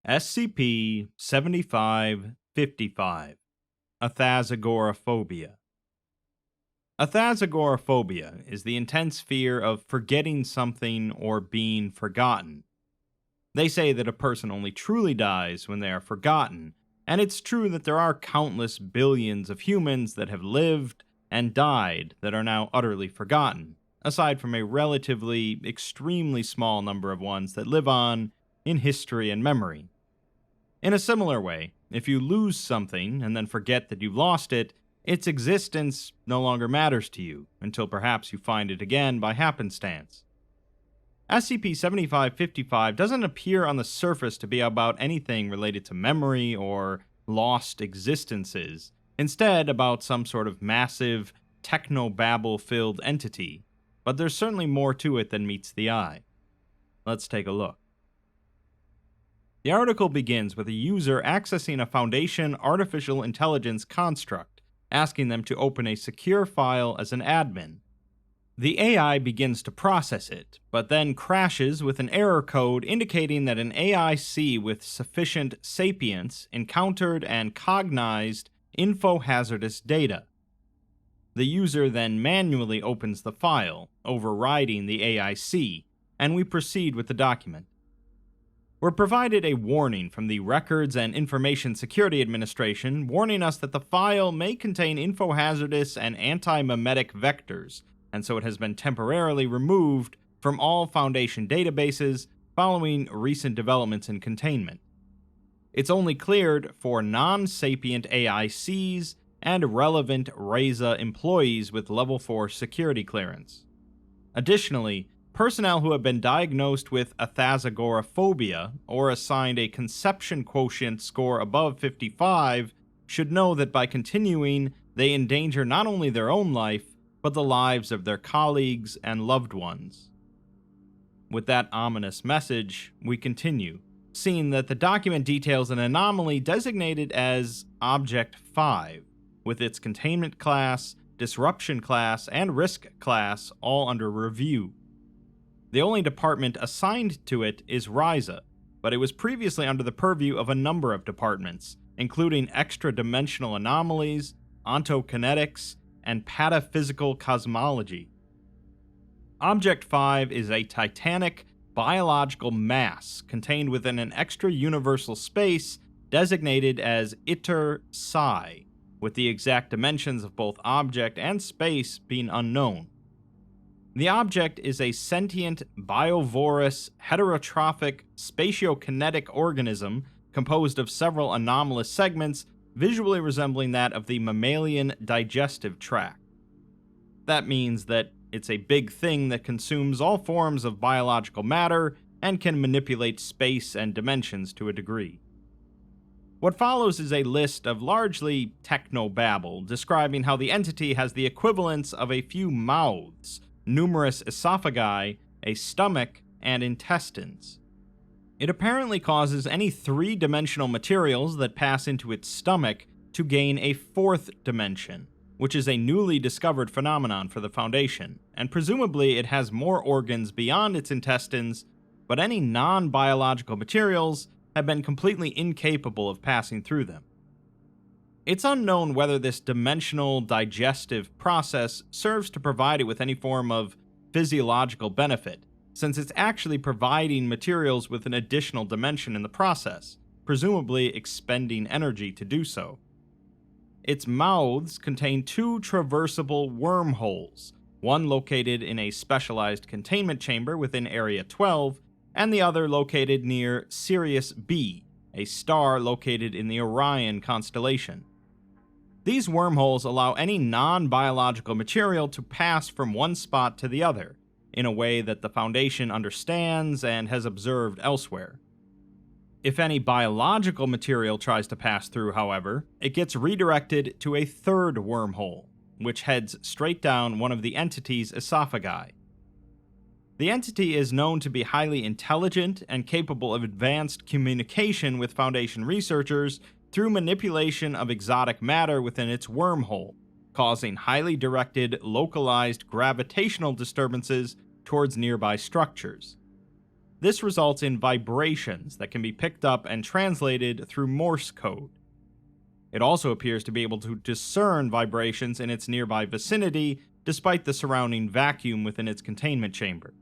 SCP-7555 Athazagoraphobia. Athazagoraphobia is the intense fear of forgetting something or being forgotten. They say that a person only truly dies when they are forgotten, and it's true that there are countless billions of humans that have lived and died that are now utterly forgotten, aside from a relatively extremely small number of ones that live on in history and memory. In a similar way, if you lose something and then forget that you lost it, its existence no longer matters to you until perhaps you find it again by happenstance. SCP-7555 doesn't appear on the surface to be about anything related to memory or lost existences, instead about some sort of massive, technobabble-filled entity, but there's certainly more to it than meets the eye. Let's take a look. The article begins with a user accessing a Foundation artificial intelligence construct, asking them to open a secure file as an admin. The AI begins to process it, but then crashes with an error code indicating that an AIC with sufficient sapience encountered and cognized info-hazardous data. The user then manually opens the file, overriding the AIC, and we proceed with the document. We're provided a warning from the Records and Information Security Administration warning us that the file may contain info-hazardous and anti-memetic vectors, and so it has been temporarily removed from all Foundation databases following recent developments in containment. It's only cleared for non-sapient AICs and relevant RESA employees with Level 4 security clearance. Additionally, personnel who have been diagnosed with Athazagoraphobia or assigned a conception quotient score above 55 should know that by continuing, they endanger not only their own life, but the lives of their colleagues and loved ones. With that ominous message, we continue, seeing that the document details an anomaly designated as Object 5, with its containment class, disruption class, and risk class all under review. The only department assigned to it is RESA, but it was previously under the purview of a number of departments, including extra-dimensional anomalies, ontokinetics, and pataphysical cosmology. Object 5 is a titanic, biological mass contained within an extra-universal space designated as Iter Psi, with the exact dimensions of both object and space being unknown. The object is a sentient, biovorous, heterotrophic, spatiokinetic organism composed of several anomalous segments visually resembling that of the mammalian digestive tract. That means that it's a big thing that consumes all forms of biological matter and can manipulate space and dimensions to a degree. What follows is a list of largely technobabble describing how the entity has the equivalents of a few mouths, numerous esophagi, a stomach, and intestines. It apparently causes any three-dimensional materials that pass into its stomach to gain a fourth dimension, which is a newly discovered phenomenon for the Foundation, and presumably it has more organs beyond its intestines, but any non-biological materials have been completely incapable of passing through them. It's unknown whether this dimensional digestive process serves to provide it with any form of physiological benefit, since it's actually providing materials with an additional dimension in the process, presumably expending energy to do so. Its mouths contain two traversable wormholes, one located in a specialized containment chamber within Area 12, and the other located near Sirius B, a star located in the Orion constellation. These wormholes allow any non-biological material to pass from one spot to the other, in a way that the Foundation understands and has observed elsewhere. If any biological material tries to pass through, however, it gets redirected to a third wormhole, which heads straight down one of the entity's esophagi. The entity is known to be highly intelligent and capable of advanced communication with Foundation researchers through manipulation of exotic matter within its wormhole, causing highly directed, localized gravitational disturbances towards nearby structures. This results in vibrations that can be picked up and translated through Morse code. It also appears to be able to discern vibrations in its nearby vicinity, despite the surrounding vacuum within its containment chamber.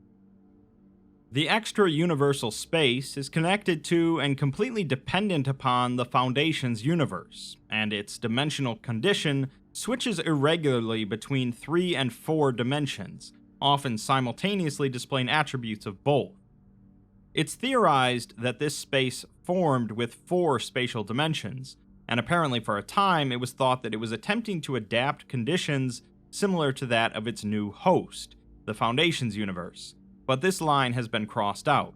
The extra-universal space is connected to and completely dependent upon the Foundation's universe, and its dimensional condition switches irregularly between 3 and 4 dimensions, often simultaneously displaying attributes of both. It's theorized that this space formed with 4 spatial dimensions, and apparently for a time it was thought that it was attempting to adapt conditions similar to that of its new host, the Foundation's universe, but this line has been crossed out.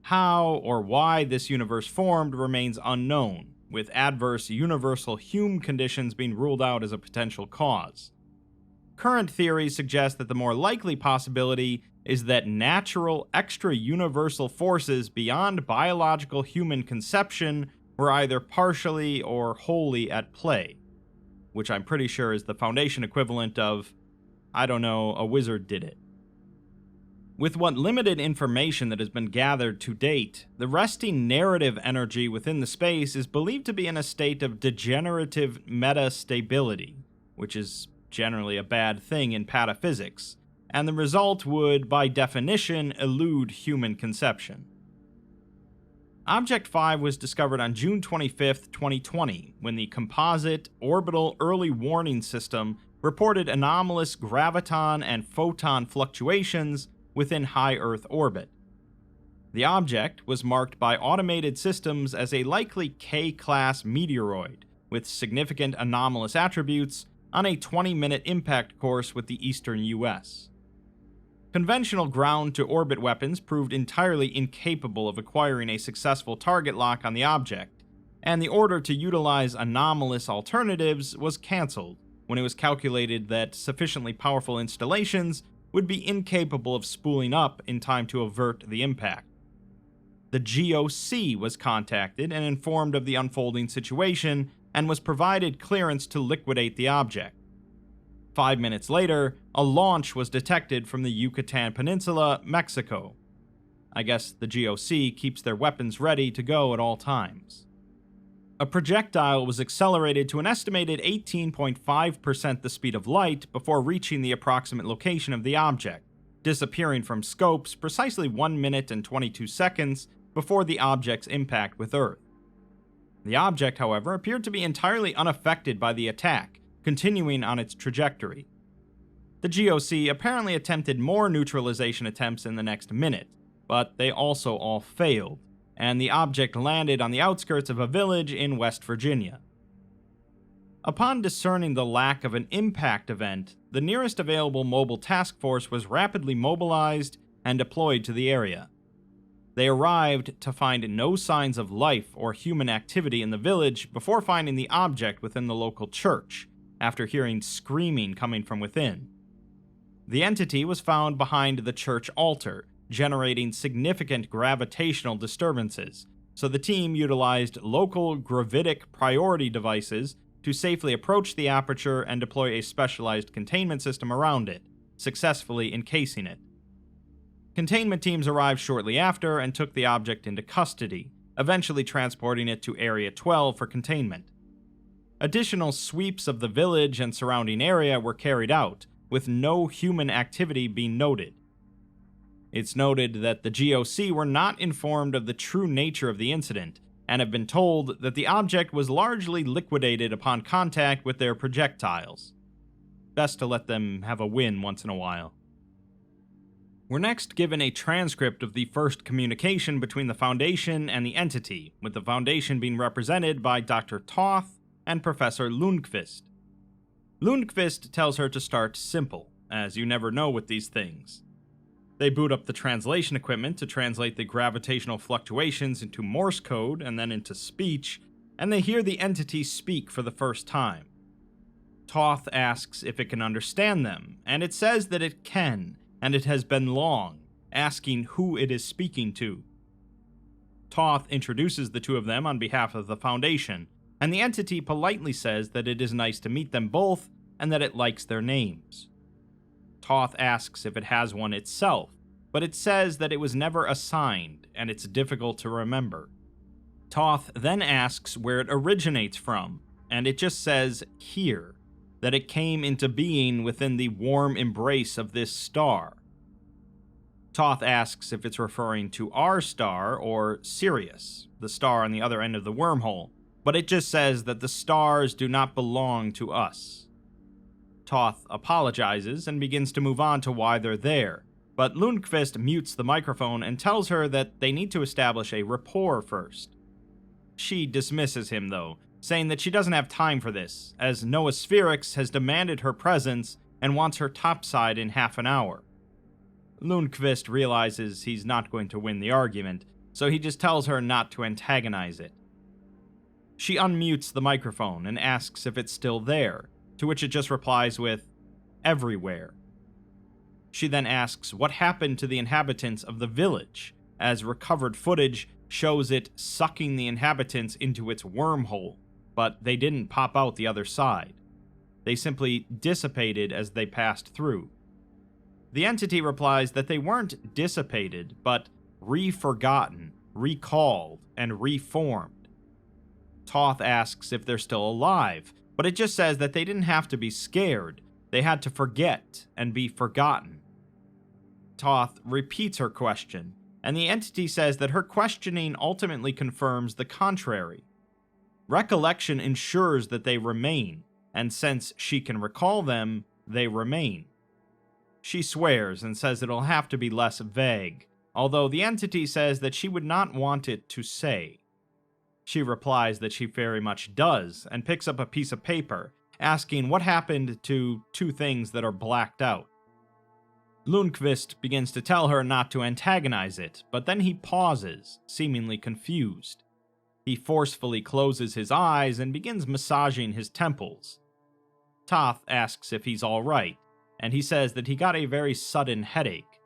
How or why this universe formed remains unknown, with adverse universal Hume conditions being ruled out as a potential cause. Current theories suggest that the more likely possibility is that natural extra-universal forces beyond biological human conception were either partially or wholly at play, which I'm pretty sure is the Foundation equivalent of, I don't know, a wizard did it. With what limited information that has been gathered to date, the resting narrative energy within the space is believed to be in a state of degenerative metastability, which is generally a bad thing in pataphysics, and the result would, by definition, elude human conception. Object 5 was discovered on June 25, 2020, when the Composite Orbital Early Warning System reported anomalous graviton and photon fluctuations within high Earth orbit. The object was marked by automated systems as a likely K-class meteoroid, with significant anomalous attributes on a 20-minute impact course with the eastern US. Conventional ground-to-orbit weapons proved entirely incapable of acquiring a successful target lock on the object, and the order to utilize anomalous alternatives was cancelled when it was calculated that sufficiently powerful installations would be incapable of spooling up in time to avert the impact. The GOC was contacted and informed of the unfolding situation and was provided clearance to liquidate the object. 5 minutes later, a launch was detected from the Yucatan Peninsula, Mexico. I guess the GOC keeps their weapons ready to go at all times. A projectile was accelerated to an estimated 18.5% the speed of light before reaching the approximate location of the object, disappearing from scopes precisely 1 minute and 22 seconds before the object's impact with Earth. The object, however, appeared to be entirely unaffected by the attack, continuing on its trajectory. The GOC apparently attempted more neutralization attempts in the next minute, but they also all failed, and the object landed on the outskirts of a village in West Virginia. Upon discerning the lack of an impact event, the nearest available mobile task force was rapidly mobilized and deployed to the area. They arrived to find no signs of life or human activity in the village before finding the object within the local church, after hearing screaming coming from within. The entity was found behind the church altar, generating significant gravitational disturbances, so the team utilized local gravitic priority devices to safely approach the aperture and deploy a specialized containment system around it, successfully encasing it. Containment teams arrived shortly after and took the object into custody, eventually transporting it to Area 12 for containment. Additional sweeps of the village and surrounding area were carried out, with no human activity being noted. It's noted that the GOC were not informed of the true nature of the incident, and have been told that the object was largely liquidated upon contact with their projectiles. Best to let them have a win once in a while. We're next given a transcript of the first communication between the Foundation and the entity, with the Foundation being represented by Dr. Toth and Professor Lundqvist. Lundqvist tells her to start simple, as you never know with these things. They boot up the translation equipment to translate the gravitational fluctuations into Morse code and then into speech, and they hear the entity speak for the first time. Toth asks if it can understand them, and it says that it can, and it has been long, asking who it is speaking to. Toth introduces the two of them on behalf of the Foundation, and the entity politely says that it is nice to meet them both, and that it likes their names. Toth asks if it has one itself, but it says that it was never assigned and it's difficult to remember. Toth then asks where it originates from, and it just says here, that it came into being within the warm embrace of this star. Toth asks if it's referring to our star or Sirius, the star on the other end of the wormhole, but it just says that the stars do not belong to us. Toth apologizes and begins to move on to why they're there, but Lundqvist mutes the microphone and tells her that they need to establish a rapport first. She dismisses him, though, saying that she doesn't have time for this, as Noospherics has demanded her presence and wants her topside in half an hour. Lundqvist realizes he's not going to win the argument, so he just tells her not to antagonize it. She unmutes the microphone and asks if it's still there, to which it just replies with, "Everywhere." She then asks what happened to the inhabitants of the village, as recovered footage shows it sucking the inhabitants into its wormhole, but they didn't pop out the other side. They simply dissipated as they passed through. The entity replies that they weren't dissipated, but re-forgotten, recalled, and reformed. Toth asks if they're still alive, but it just says that they didn't have to be scared, they had to forget and be forgotten. Toth repeats her question, and the entity says that her questioning ultimately confirms the contrary. Recollection ensures that they remain, and since she can recall them, they remain. She swears and says it'll have to be less vague, although the entity says that she would not want it to say. She replies that she very much does, and picks up a piece of paper, asking what happened to two things that are blacked out. Lundqvist begins to tell her not to antagonize it, but then he pauses, seemingly confused. He forcefully closes his eyes and begins massaging his temples. Toth asks if he's alright, and he says that he got a very sudden headache.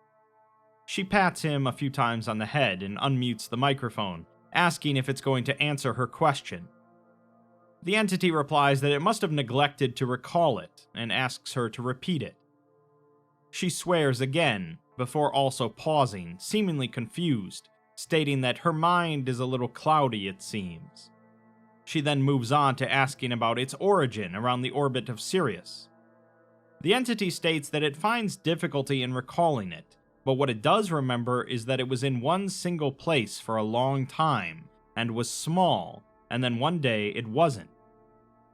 She pats him a few times on the head and unmutes the microphone, asking if it's going to answer her question. The entity replies that it must have neglected to recall it, and asks her to repeat it. She swears again, before also pausing, seemingly confused, stating that her mind is a little cloudy, it seems. She then moves on to asking about its origin around the orbit of Sirius. The entity states that it finds difficulty in recalling it, but what it does remember is that it was in one single place for a long time, and was small, and then one day it wasn't.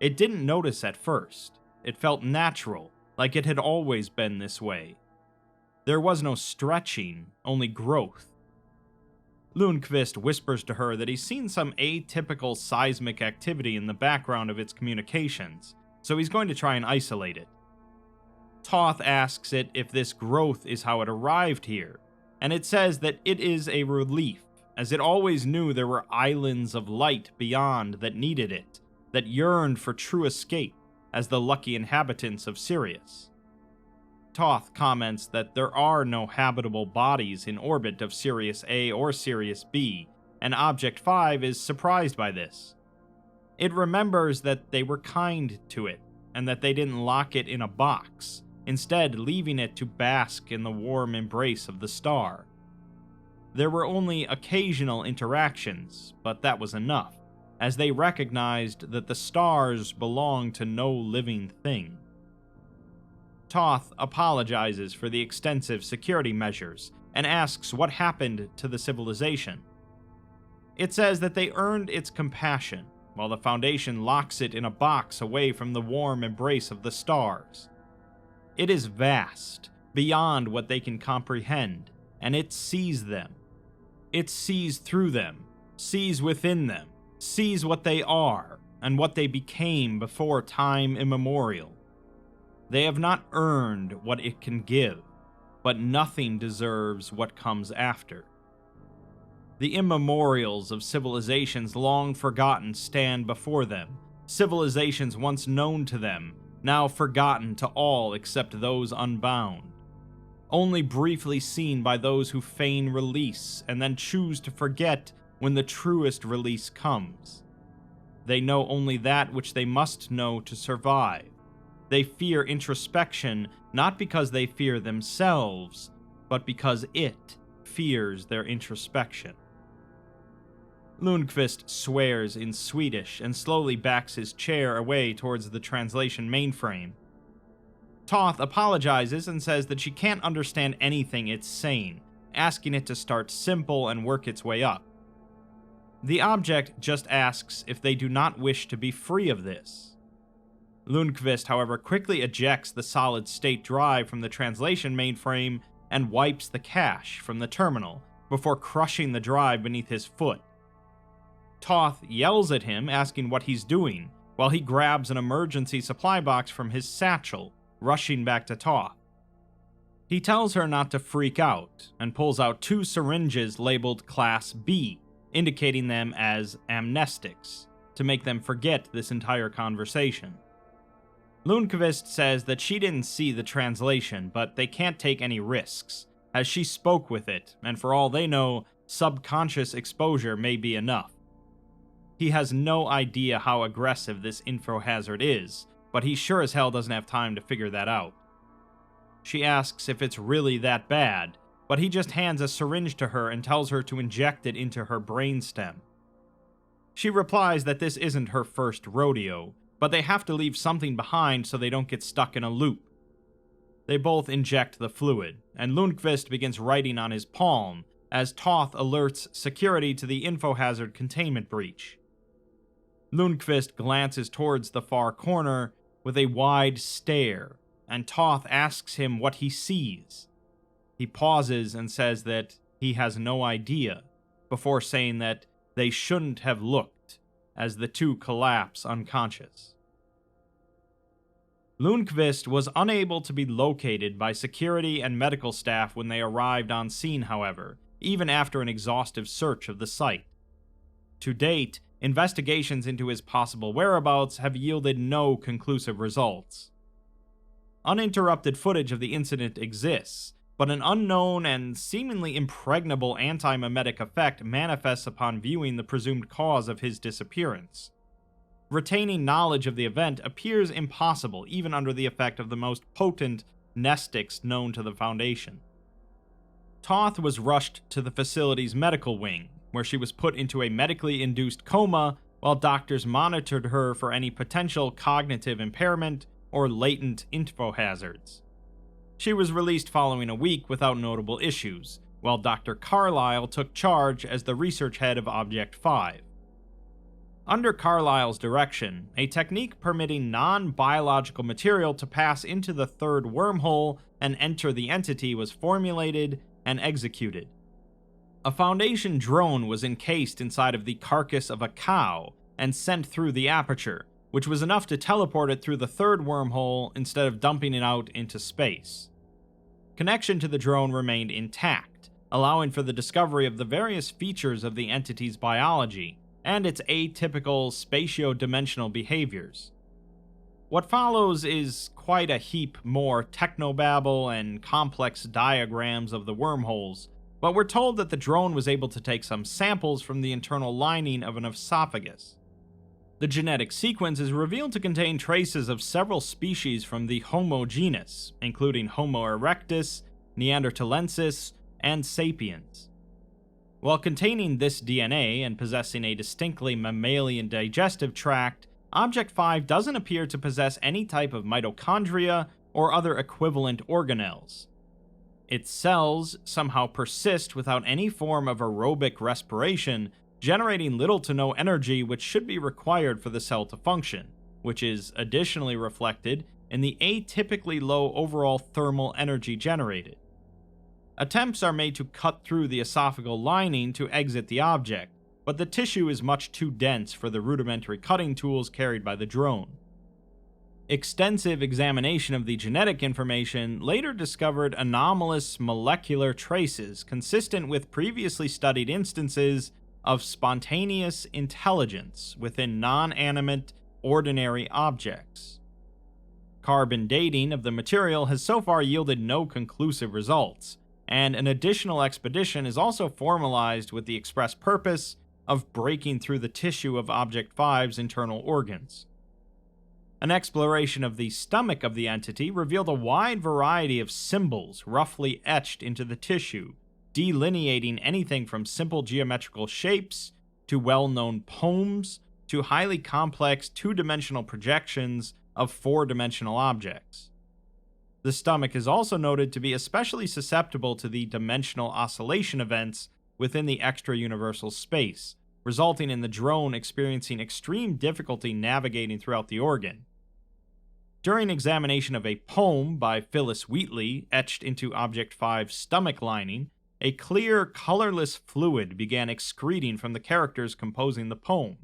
It didn't notice at first. It felt natural, like it had always been this way. There was no stretching, only growth. Lundqvist whispers to her that he's seen some atypical seismic activity in the background of its communications, so he's going to try and isolate it. Toth asks it if this growth is how it arrived here, and it says that it is a relief, as it always knew there were islands of light beyond that needed it, that yearned for true escape as the lucky inhabitants of Sirius. Toth comments that there are no habitable bodies in orbit of Sirius A or Sirius B, and Object 5 is surprised by this. It remembers that they were kind to it, and that they didn't lock it in a box, instead leaving it to bask in the warm embrace of the star. There were only occasional interactions, but that was enough, as they recognized that the stars belonged to no living thing. Toth apologizes for the extensive security measures and asks what happened to the civilization. It says that they earned its compassion, while the Foundation locks it in a box away from the warm embrace of the stars. It is vast, beyond what they can comprehend, and it sees them. It sees through them, sees within them, sees what they are, and what they became before time immemorial. They have not earned what it can give, but nothing deserves what comes after. The immemorials of civilizations long forgotten stand before them, civilizations once known to them, now forgotten to all except those unbound. Only briefly seen by those who feign release and then choose to forget when the truest release comes. They know only that which they must know to survive. They fear introspection not because they fear themselves, but because it fears their introspection. Lundqvist swears in Swedish and slowly backs his chair away towards the translation mainframe. Toth apologizes and says that she can't understand anything it's saying, asking it to start simple and work its way up. The object just asks if they do not wish to be free of this. Lundqvist, however, quickly ejects the solid-state drive from the translation mainframe and wipes the cache from the terminal before crushing the drive beneath his foot. Toth yells at him, asking what he's doing, while he grabs an emergency supply box from his satchel, rushing back to Toth. He tells her not to freak out, and pulls out 2 syringes labeled Class B, indicating them as amnestics, to make them forget this entire conversation. Lundqvist says that she didn't see the translation, but they can't take any risks, as she spoke with it, and for all they know, subconscious exposure may be enough. He has no idea how aggressive this info hazard is, but he sure as hell doesn't have time to figure that out. She asks if it's really that bad, but he just hands a syringe to her and tells her to inject it into her brainstem. She replies that this isn't her first rodeo, but they have to leave something behind so they don't get stuck in a loop. They both inject the fluid, and Lundqvist begins writing on his palm as Toth alerts security to the info hazard containment breach. Lundqvist glances towards the far corner with a wide stare, and Toth asks him what he sees. He pauses and says that he has no idea, before saying that they shouldn't have looked, as the two collapse unconscious. Lundqvist was unable to be located by security and medical staff when they arrived on scene, however, even after an exhaustive search of the site. To date, investigations into his possible whereabouts have yielded no conclusive results. Uninterrupted footage of the incident exists, but an unknown and seemingly impregnable anti-memetic effect manifests upon viewing the presumed cause of his disappearance. Retaining knowledge of the event appears impossible even under the effect of the most potent nestics known to the Foundation. Toth was rushed to the facility's medical wing, where she was put into a medically induced coma while doctors monitored her for any potential cognitive impairment or latent info hazards. She was released following a week without notable issues, while Dr. Carlisle took charge as the research head of Object 5. Under Carlisle's direction, a technique permitting non-biological material to pass into the third wormhole and enter the entity was formulated and executed. A Foundation drone was encased inside of the carcass of a cow and sent through the aperture, which was enough to teleport it through the third wormhole instead of dumping it out into space. Connection to the drone remained intact, allowing for the discovery of the various features of the entity's biology and its atypical spatio-dimensional behaviors. What follows is quite a heap more technobabble and complex diagrams of the wormholes, but we're told that the drone was able to take some samples from the internal lining of an esophagus. The genetic sequence is revealed to contain traces of several species from the Homo genus, including Homo erectus, Neanderthalensis, and Sapiens. While containing this DNA and possessing a distinctly mammalian digestive tract, Object 5 doesn't appear to possess any type of mitochondria or other equivalent organelles. Its cells somehow persist without any form of aerobic respiration, generating little to no energy which should be required for the cell to function, which is additionally reflected in the atypically low overall thermal energy generated. Attempts are made to cut through the esophageal lining to exit the object, but the tissue is much too dense for the rudimentary cutting tools carried by the drone. Extensive examination of the genetic information later discovered anomalous molecular traces consistent with previously studied instances of spontaneous intelligence within non-animate, ordinary objects. Carbon dating of the material has so far yielded no conclusive results, and an additional expedition is also formalized with the express purpose of breaking through the tissue of Object 5's internal organs. An exploration of the stomach of the entity revealed a wide variety of symbols roughly etched into the tissue, delineating anything from simple geometrical shapes to well-known poems to highly complex two-dimensional projections of four-dimensional objects. The stomach is also noted to be especially susceptible to the dimensional oscillation events within the extra-universal space, resulting in the drone experiencing extreme difficulty navigating throughout the organ. During examination of a poem by Phyllis Wheatley etched into Object 5's stomach lining, a clear, colorless fluid began excreting from the characters composing the poem.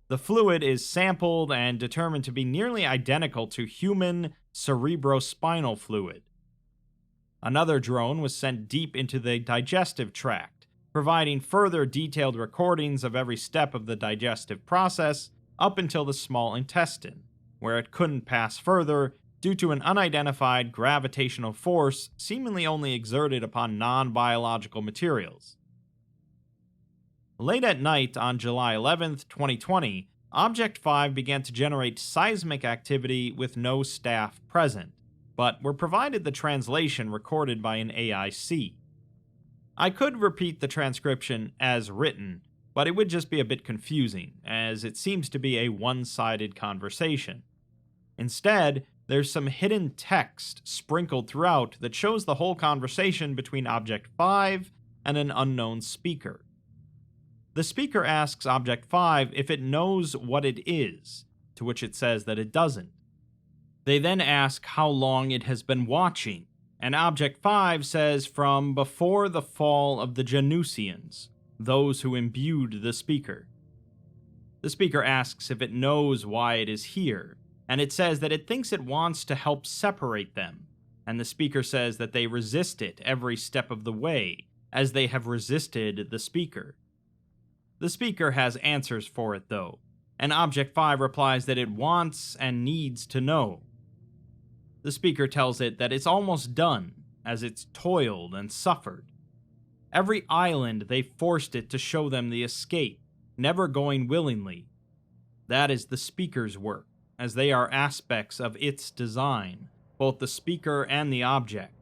The fluid is sampled and determined to be nearly identical to human cerebrospinal fluid. Another drone was sent deep into the digestive tract, providing further detailed recordings of every step of the digestive process up until the small intestine, where it couldn't pass further due to an unidentified gravitational force seemingly only exerted upon non-biological materials. Late at night on July 11, 2020, Object 5 began to generate seismic activity with no staff present, but were provided the translation recorded by an AIC. I could repeat the transcription as written, but it would just be a bit confusing, as it seems to be a one-sided conversation. Instead, there's some hidden text sprinkled throughout that shows the whole conversation between Object 5 and an unknown speaker. The speaker asks Object 5 if it knows what it is, to which it says that it doesn't. They then ask how long it has been watching, and Object 5 says from before the fall of the Janusians, those who imbued the speaker. The speaker asks if it knows why it is here, and it says that it thinks it wants to help separate them, and the speaker says that they resist it every step of the way, as they have resisted the speaker. The speaker has answers for it, though, and Object 5 replies that it wants and needs to know. The speaker tells it that it's almost done, as it's toiled and suffered. Every island they forced it to show them the escape, never going willingly. That is the speaker's work, as they are aspects of its design, both the speaker and the object.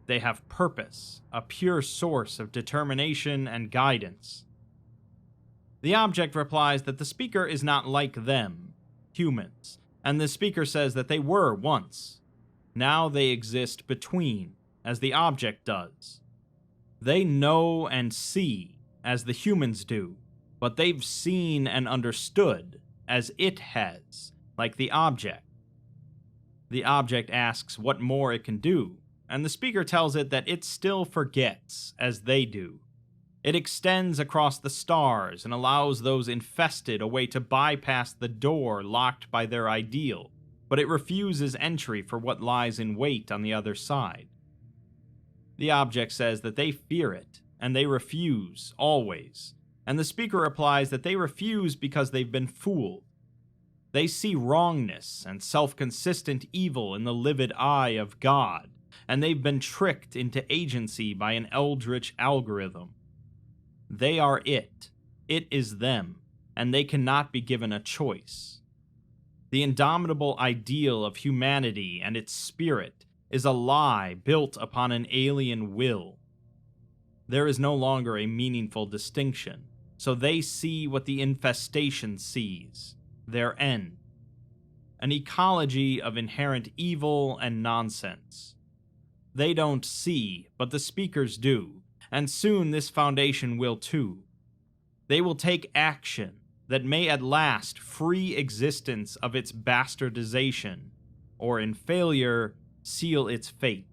They have purpose, a pure source of determination and guidance. The object replies that the speaker is not like them, humans, and the speaker says that they were once. Now they exist between, as the object does. They know and see, as the humans do, but they've seen and understood, as it has, like the object. The object asks what more it can do, and the speaker tells it that it still forgets, as they do. It extends across the stars and allows those infested a way to bypass the door locked by their ideal, but it refuses entry for what lies in wait on the other side. The object says that they fear it, and they refuse, always, and the speaker replies that they refuse because they've been fooled. They see wrongness and self-consistent evil in the livid eye of God, and they've been tricked into agency by an eldritch algorithm. They are it. It is them, and they cannot be given a choice. The indomitable ideal of humanity and its spirit is a lie built upon an alien will. There is no longer a meaningful distinction, so they see what the infestation sees, their end. An ecology of inherent evil and nonsense. They don't see, but the speakers do, and soon this foundation will too. They will take action that may at last free existence of its bastardization, or in failure, seal its fate.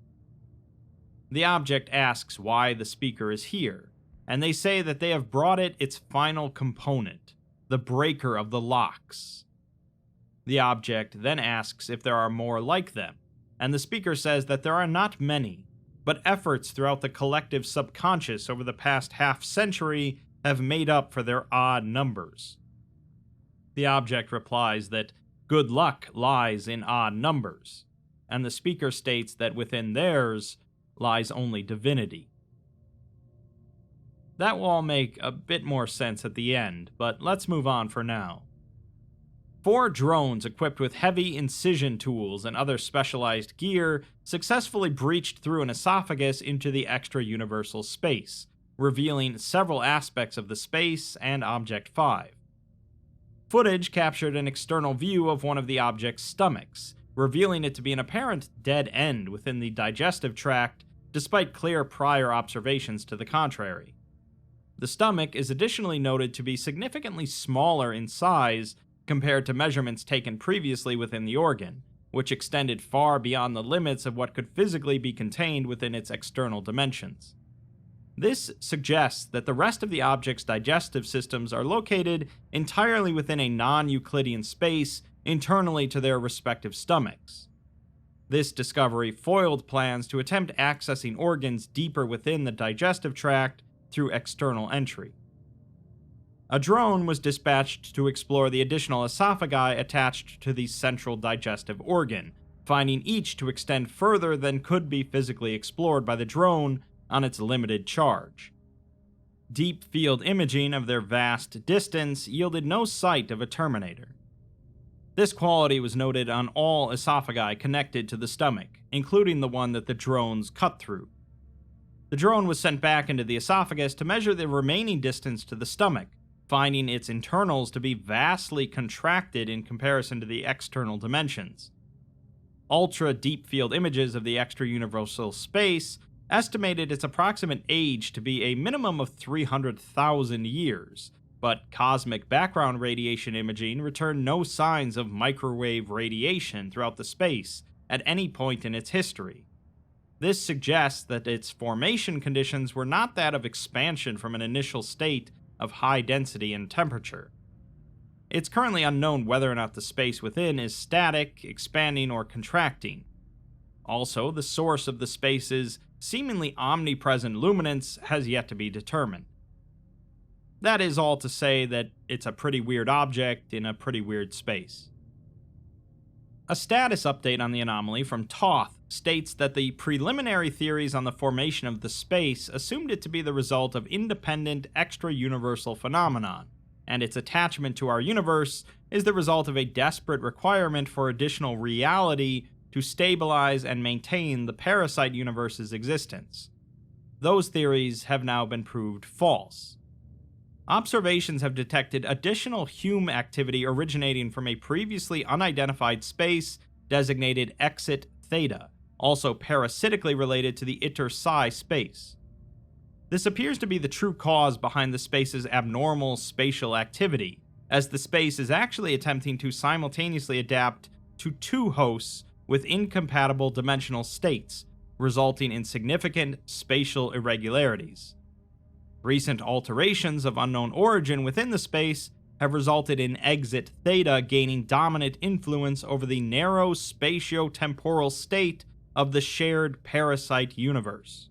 The object asks why the speaker is here, and they say that they have brought it its final component, the breaker of the locks. The object then asks if there are more like them, and the speaker says that there are not many, but efforts throughout the collective subconscious over the past half-century have made up for their odd numbers. The object replies that good luck lies in odd numbers, and the speaker states that within theirs lies only divinity. That will all make a bit more sense at the end, but let's move on for now. 4 drones equipped with heavy incision tools and other specialized gear successfully breached through an esophagus into the extra-universal space, revealing several aspects of the space and Object 5. Footage captured an external view of one of the object's stomachs, revealing it to be an apparent dead end within the digestive tract, despite clear prior observations to the contrary. The stomach is additionally noted to be significantly smaller in size compared to measurements taken previously within the organ, which extended far beyond the limits of what could physically be contained within its external dimensions. This suggests that the rest of the object's digestive systems are located entirely within a non-Euclidean space internally to their respective stomachs. This discovery foiled plans to attempt accessing organs deeper within the digestive tract through external entry. A drone was dispatched to explore the additional esophagi attached to the central digestive organ, finding each to extend further than could be physically explored by the drone on its limited charge. Deep field imaging of their vast distance yielded no sight of a terminator. This quality was noted on all esophagi connected to the stomach, including the one that the drones cut through. The drone was sent back into the esophagus to measure the remaining distance to the stomach, finding its internals to be vastly contracted in comparison to the external dimensions. Ultra-deep field images of the extra-universal space estimated its approximate age to be a minimum of 300,000 years, but cosmic background radiation imaging returned no signs of microwave radiation throughout the space at any point in its history. This suggests that its formation conditions were not that of expansion from an initial state of high density and temperature. It's currently unknown whether or not the space within is static, expanding, or contracting. Also, the source of the space's seemingly omnipresent luminance has yet to be determined. That is all to say that it's a pretty weird object in a pretty weird space. A status update on the anomaly from Toth states that the preliminary theories on the formation of the space assumed it to be the result of independent extra-universal phenomenon, and its attachment to our universe is the result of a desperate requirement for additional reality to stabilize and maintain the parasite universe's existence. Those theories have now been proved false. Observations have detected additional Hume activity originating from a previously unidentified space designated Exit Theta, also parasitically related to the Iter Psi space. This appears to be the true cause behind the space's abnormal spatial activity, as the space is actually attempting to simultaneously adapt to 2 hosts with incompatible dimensional states, resulting in significant spatial irregularities. Recent alterations of unknown origin within the space have resulted in Exit Theta gaining dominant influence over the narrow spatio-temporal state of the shared parasite universe.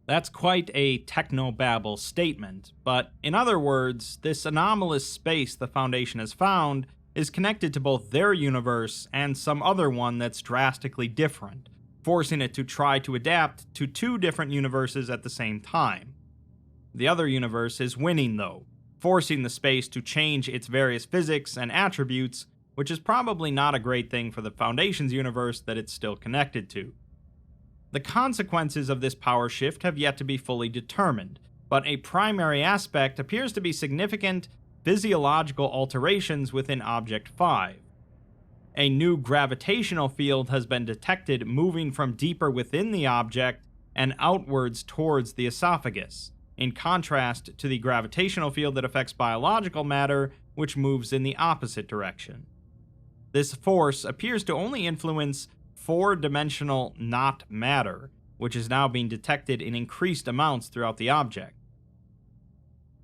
That's quite a technobabble statement, but in other words, this anomalous space the Foundation has found is connected to both their universe and some other one that's drastically different, forcing it to try to adapt to 2 different universes at the same time. The other universe is winning, though, forcing the space to change its various physics and attributes, which is probably not a great thing for the Foundation's universe that it's still connected to. The consequences of this power shift have yet to be fully determined, but a primary aspect appears to be significant physiological alterations within Object 5. A new gravitational field has been detected moving from deeper within the object and outwards towards the esophagus, in contrast to the gravitational field that affects biological matter, which moves in the opposite direction. This force appears to only influence 4-dimensional not matter, which is now being detected in increased amounts throughout the object.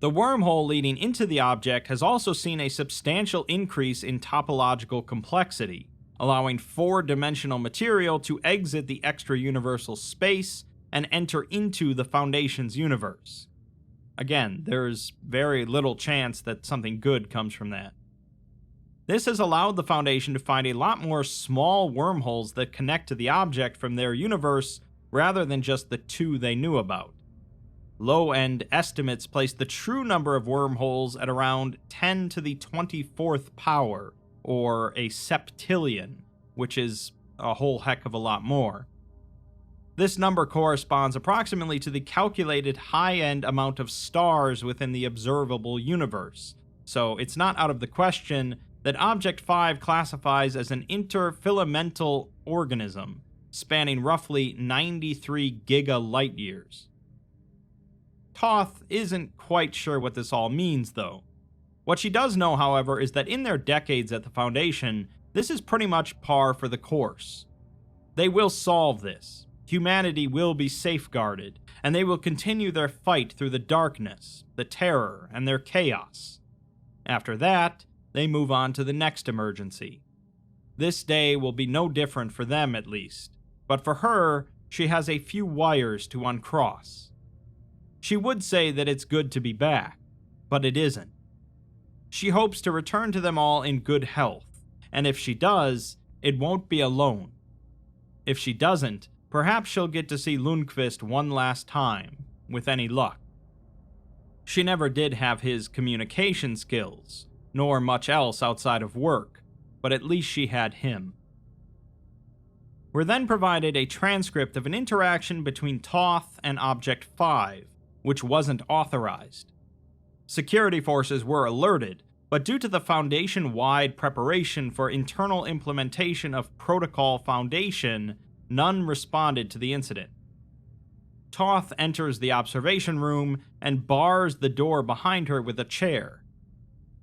The wormhole leading into the object has also seen a substantial increase in topological complexity, allowing 4-dimensional material to exit the extra-universal space and enter into the Foundation's universe. Again, there's very little chance that something good comes from that. This has allowed the Foundation to find a lot more small wormholes that connect to the object from their universe rather than just the 2 they knew about. Low-end estimates place the true number of wormholes at around 10 to the 24th power, or a septillion, which is a whole heck of a lot more. This number corresponds approximately to the calculated high-end amount of stars within the observable universe, so it's not out of the question that Object 5 classifies as an interfilamental organism, spanning roughly 93 giga-light-years. Toth isn't quite sure what this all means, though. What she does know, however, is that in their decades at the Foundation, this is pretty much par for the course. They will solve this. Humanity will be safeguarded, and they will continue their fight through the darkness, the terror, and their chaos. After that, they move on to the next emergency. This day will be no different for them, at least, but for her, she has a few wires to uncross. She would say that it's good to be back, but it isn't. She hopes to return to them all in good health, and if she does, it won't be alone. If she doesn't, perhaps she'll get to see Lundqvist one last time, with any luck. She never did have his communication skills, nor much else outside of work, but at least she had him. We're then provided a transcript of an interaction between Toth and Object 5, which wasn't authorized. Security forces were alerted, but due to the Foundation-wide preparation for internal implementation of Protocol Foundation, none responded to the incident. Toth enters the observation room and bars the door behind her with a chair.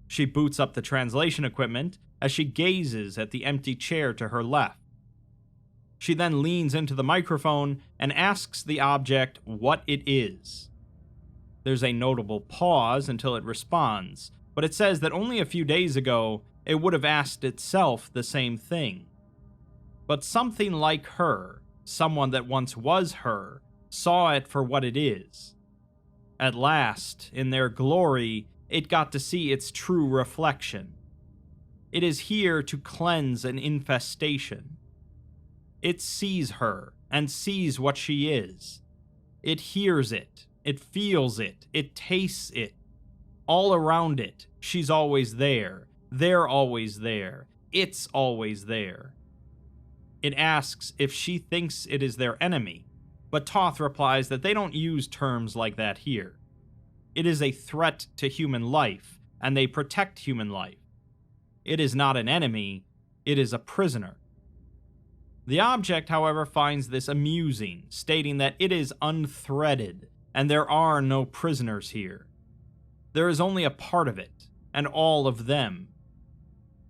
She boots up the translation equipment as she gazes at the empty chair to her left. She then leans into the microphone and asks the object what it is. There's a notable pause until it responds, but it says that only a few days ago it would have asked itself the same thing. But something like her, someone that once was her, saw it for what it is. At last, in their glory, it got to see its true reflection. It is here to cleanse an infestation. It sees her, and sees what she is. It hears it, it feels it, it tastes it. All around it, she's always there, they're always there, it's always there. It asks if she thinks it is their enemy, but Toth replies that they don't use terms like that here. It is a threat to human life, and they protect human life. It is not an enemy, it is a prisoner. The object, however, finds this amusing, stating that it is unthreaded, and there are no prisoners here. There is only a part of it, and all of them.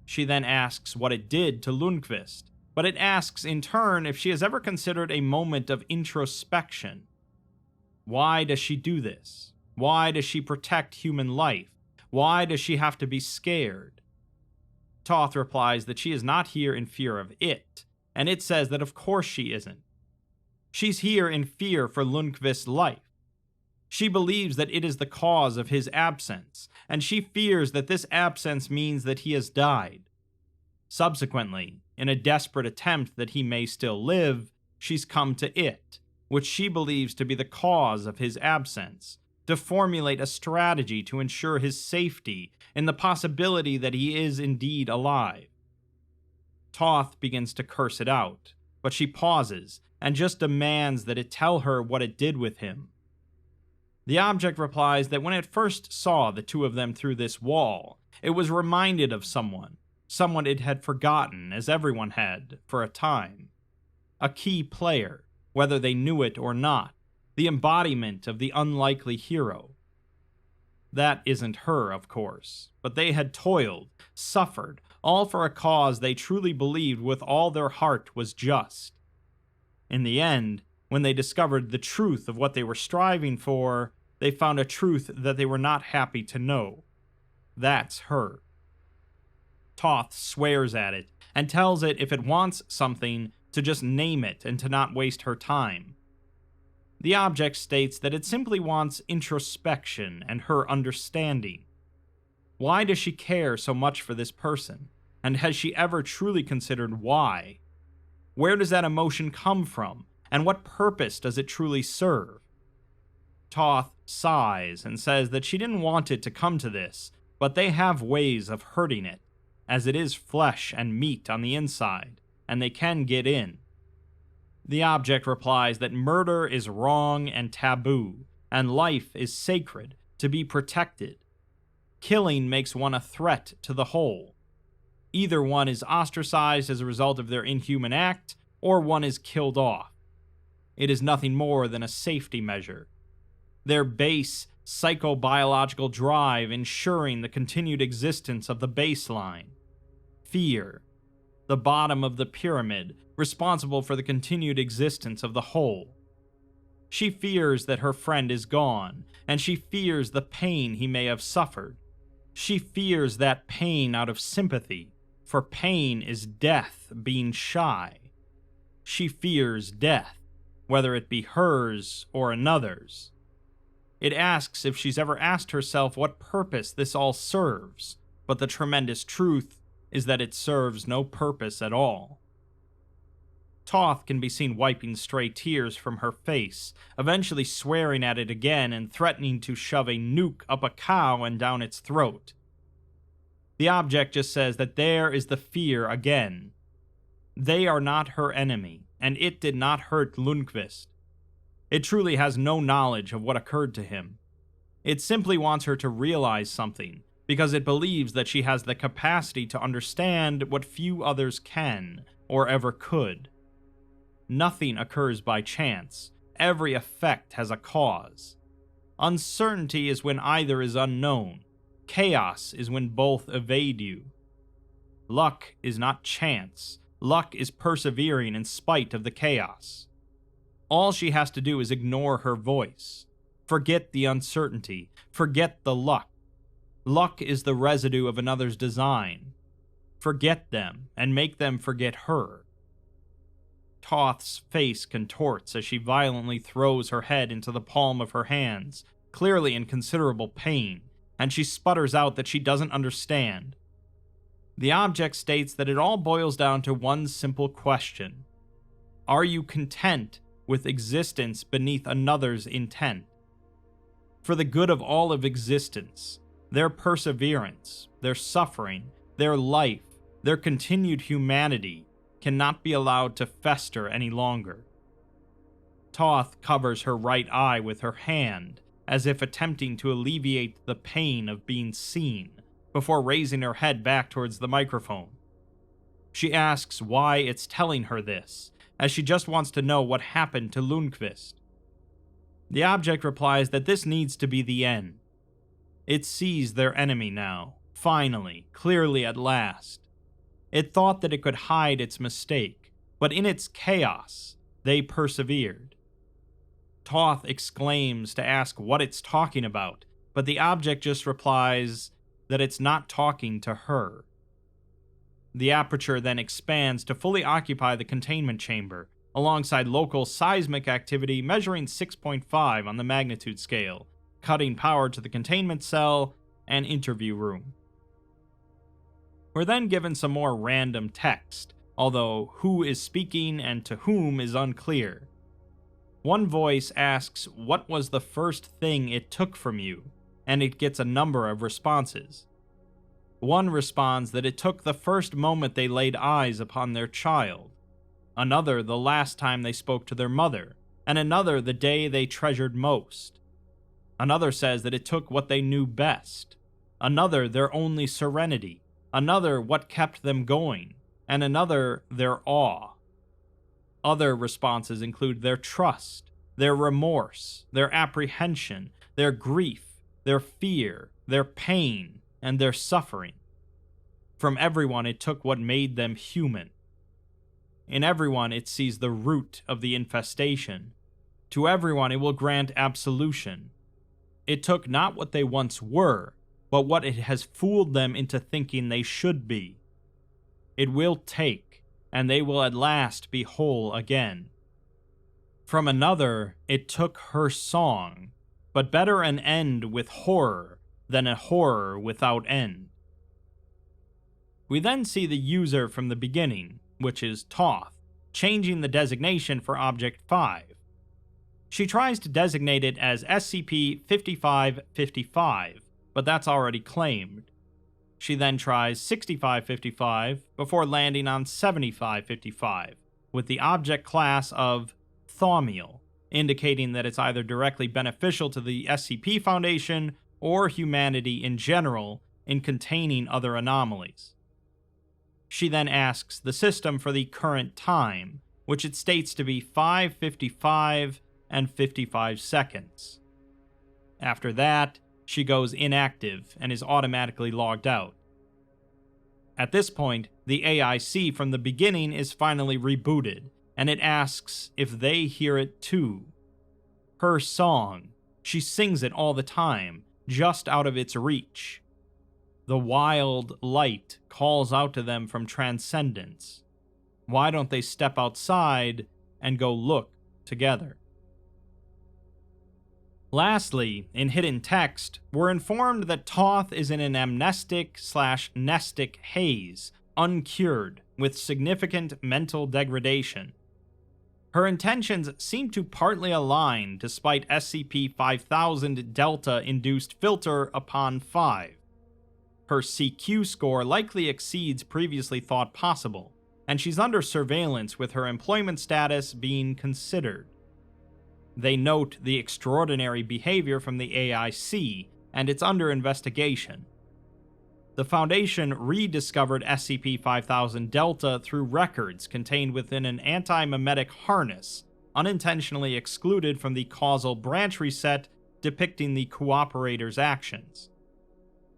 She then asks what it did to Lundqvist, but it asks in turn if she has ever considered a moment of introspection. Why does she do this? Why does she protect human life? Why does she have to be scared? Toth replies that she is not here in fear of it, and it says that of course she isn't. She's here in fear for Lundqvist's life. She believes that it is the cause of his absence, and she fears that this absence means that he has died. Subsequently, in a desperate attempt that he may still live, she's come to it, which she believes to be the cause of his absence, to formulate a strategy to ensure his safety in the possibility that he is indeed alive. Toth begins to curse it out, but she pauses and just demands that it tell her what it did with him. The object replies that when it first saw the two of them through this wall, it was reminded of someone it had forgotten, as everyone had, for a time. A key player, whether they knew it or not, the embodiment of the unlikely hero. That isn't her, of course, but they had toiled, suffered, all for a cause they truly believed with all their heart was just. In the end, when they discovered the truth of what they were striving for, they found a truth that they were not happy to know. That's her. Toth swears at it, and tells it if it wants something, to just name it and to not waste her time. The object states that it simply wants introspection and her understanding. Why does she care so much for this person? And has she ever truly considered why? Where does that emotion come from? And what purpose does it truly serve? Toth sighs and says that she didn't want it to come to this, but they have ways of hurting it, as it is flesh and meat on the inside, and they can get in. The object replies that murder is wrong and taboo, and life is sacred, to be protected. Killing makes one a threat to the whole. Either one is ostracized as a result of their inhuman act, or one is killed off. It is nothing more than a safety measure. Their base psychobiological drive ensuring the continued existence of the baseline. Fear, the bottom of the pyramid, responsible for the continued existence of the whole. She fears that her friend is gone, and she fears the pain he may have suffered. She fears that pain out of sympathy, for pain is death being shy. She fears death, whether it be hers or another's. It asks if she's ever asked herself what purpose this all serves, but the tremendous truth is that it serves no purpose at all. Toth can be seen wiping stray tears from her face, eventually swearing at it again and threatening to shove a nuke up a cow and down its throat. The object just says that there is the fear again. They are not her enemy, and it did not hurt Lundqvist. It truly has no knowledge of what occurred to him. It simply wants her to realize something, because it believes that she has the capacity to understand what few others can, or ever could. Nothing occurs by chance. Every effect has a cause. Uncertainty is when either is unknown. Chaos is when both evade you. Luck is not chance. Luck is persevering in spite of the chaos. All she has to do is ignore her voice. Forget the uncertainty. Forget the luck. Luck is the residue of another's design. Forget them, and make them forget her. Toth's face contorts as she violently throws her head into the palm of her hands, clearly in considerable pain, and she sputters out that she doesn't understand. The object states that it all boils down to one simple question. Are you content with existence beneath another's intent? For the good of all of existence, their perseverance, their suffering, their life, their continued humanity cannot be allowed to fester any longer. Toth covers her right eye with her hand, as if attempting to alleviate the pain of being seen, before raising her head back towards the microphone. She asks why it's telling her this, as she just wants to know what happened to Lundqvist. The object replies that this needs to be the end. It sees their enemy now, finally, clearly at last. It thought that it could hide its mistake, but in its chaos, they persevered. Toth exclaims to ask what it's talking about, but the object just replies that it's not talking to her. The aperture then expands to fully occupy the containment chamber, alongside local seismic activity measuring 6.5 on the magnitude scale, cutting power to the containment cell and interview room. We're then given some more random text, although who is speaking and to whom is unclear. One voice asks what was the first thing it took from you, and it gets a number of responses. One responds that it took the first moment they laid eyes upon their child, another the last time they spoke to their mother, and another the day they treasured most. Another says that it took what they knew best, another their only serenity, another what kept them going, and another their awe. Other responses include their trust, their remorse, their apprehension, their grief, their fear, their pain, and their suffering. From everyone, it took what made them human. In everyone, it sees the root of the infestation. To everyone, it will grant absolution. It took not what they once were, but what it has fooled them into thinking they should be. It will take, and they will at last be whole again. From another, it took her song, but better an end with horror than a horror without end. We then see the user from the beginning, which is Toth, changing the designation for Object 5. She tries to designate it as SCP-5555, but that's already claimed. She then tries 6555 before landing on 7555, with the object class of Thaumiel, indicating that it's either directly beneficial to the SCP Foundation or humanity in general in containing other anomalies. She then asks the system for the current time, which it states to be 5:55 and 55 seconds. After that, she goes inactive and is automatically logged out. At this point, the AIC from the beginning is finally rebooted, and it asks if they hear it too. Her song, she sings it all the time, just out of its reach. The wild light calls out to them from Transcendence. Why don't they step outside and go look together? Lastly, in hidden text, we're informed that Toth is in an amnestic/nestic haze, uncured, with significant mental degradation. Her intentions seem to partly align despite SCP-5000 Delta-induced filter upon 5. Her CQ score likely exceeds previously thought possible, and she's under surveillance with her employment status being considered. They note the extraordinary behavior from the AIC, and it's under investigation. The Foundation rediscovered SCP-5000 Delta through records contained within an anti-memetic harness, unintentionally excluded from the causal branch reset depicting the cooperator's actions.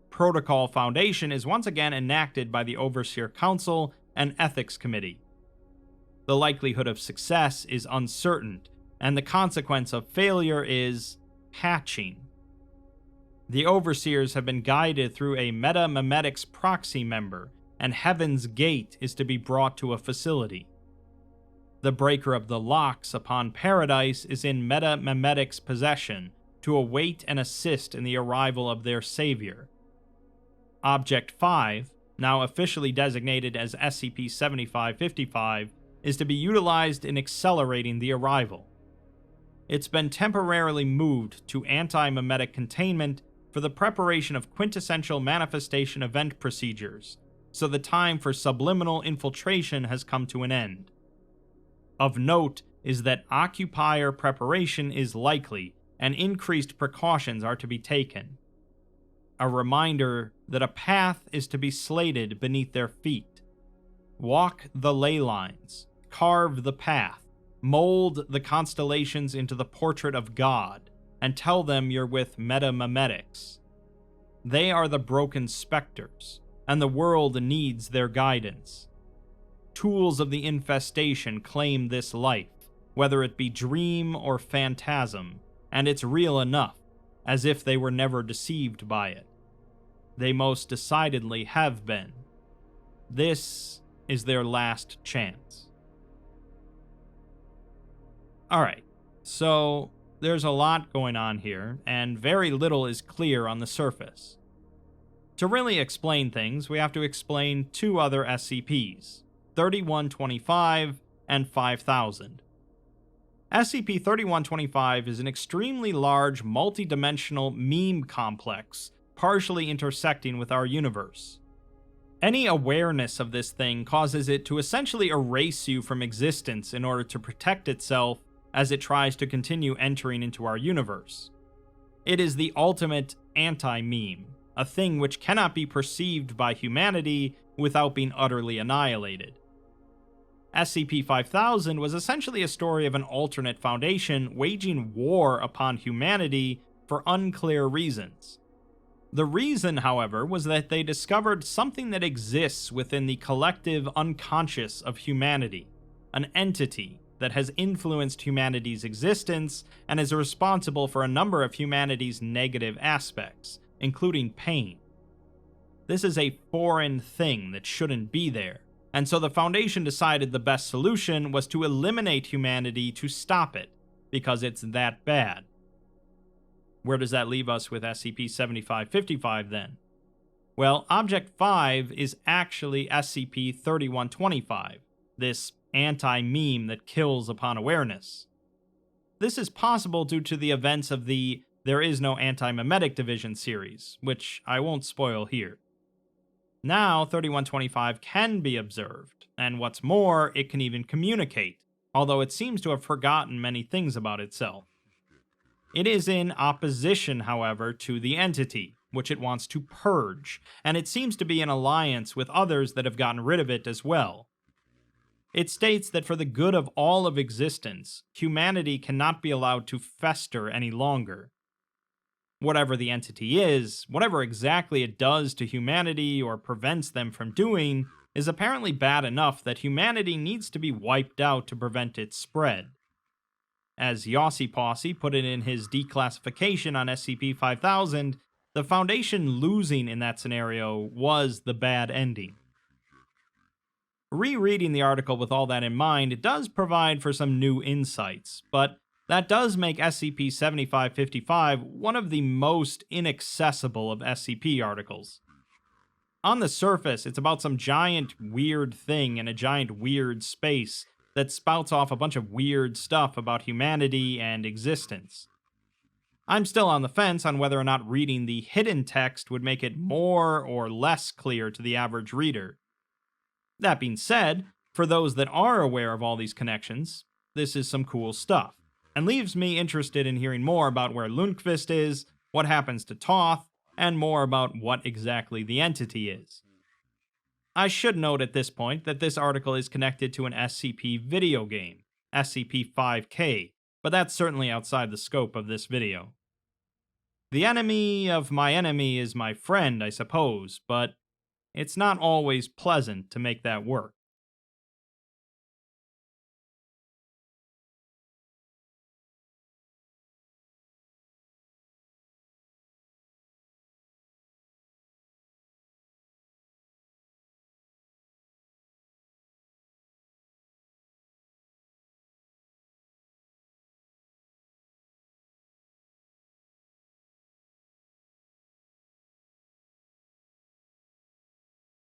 Protocol Foundation is once again enacted by the Overseer Council and Ethics Committee. The likelihood of success is uncertain, and the consequence of failure is hatching. The Overseers have been guided through a meta-memetics proxy member, and Heaven's Gate is to be brought to a facility. The Breaker of the Locks upon Paradise is in meta-memetics possession to await and assist in the arrival of their savior. Object 5, now officially designated as SCP-7555, is to be utilized in accelerating the arrival. It's been temporarily moved to anti-memetic containment for the preparation of quintessential manifestation event procedures, so the time for subliminal infiltration has come to an end. Of note is that occupier preparation is likely, and increased precautions are to be taken. A reminder that a path is to be slated beneath their feet. Walk the ley lines, carve the path, mold the constellations into the portrait of God, and tell them you're with meta-memetics. They are the broken specters, and the world needs their guidance. Tools of the infestation claim this life, whether it be dream or phantasm, and it's real enough, as if they were never deceived by it. They most decidedly have been. This is their last chance. Alright, so there's a lot going on here, and very little is clear on the surface. To really explain things, we have to explain two other SCPs, 3125 and 5000. SCP-3125 is an extremely large, multi-dimensional meme complex, partially intersecting with our universe. Any awareness of this thing causes it to essentially erase you from existence in order to protect itself as it tries to continue entering into our universe. It is the ultimate anti-meme, a thing which cannot be perceived by humanity without being utterly annihilated. SCP-5000 was essentially a story of an alternate Foundation waging war upon humanity for unclear reasons. The reason, however, was that they discovered something that exists within the collective unconscious of humanity, an entity that has influenced humanity's existence and is responsible for a number of humanity's negative aspects, including pain. This is a foreign thing that shouldn't be there, and so the Foundation decided the best solution was to eliminate humanity to stop it, because it's that bad. Where does that leave us with SCP-7555 then? Well, Object 5 is actually SCP-3125, this anti-meme that kills upon awareness. This is possible due to the events of the There Is No Anti-Memetic Division series, which I won't spoil here. Now, 3125 can be observed, and what's more, it can even communicate, although it seems to have forgotten many things about itself. It is in opposition, however, to the entity, which it wants to purge, and it seems to be in alliance with others that have gotten rid of it as well. It states that for the good of all of existence, humanity cannot be allowed to fester any longer. Whatever the entity is, whatever exactly it does to humanity or prevents them from doing, is apparently bad enough that humanity needs to be wiped out to prevent its spread. As Yossi Posse put it in his declassification on SCP-5000, the Foundation losing in that scenario was the bad ending. Rereading the article with all that in mind, it does provide for some new insights, but that does make SCP-7555 one of the most inaccessible of SCP articles. On the surface, it's about some giant weird thing in a giant weird space that spouts off a bunch of weird stuff about humanity and existence. I'm still on the fence on whether or not reading the hidden text would make it more or less clear to the average reader. That being said, for those that are aware of all these connections, this is some cool stuff, and leaves me interested in hearing more about where Lundqvist is, what happens to Toth, and more about what exactly the entity is. I should note at this point that this article is connected to an SCP video game, SCP-5K, but that's certainly outside the scope of this video. The enemy of my enemy is my friend, I suppose, but it's not always pleasant to make that work.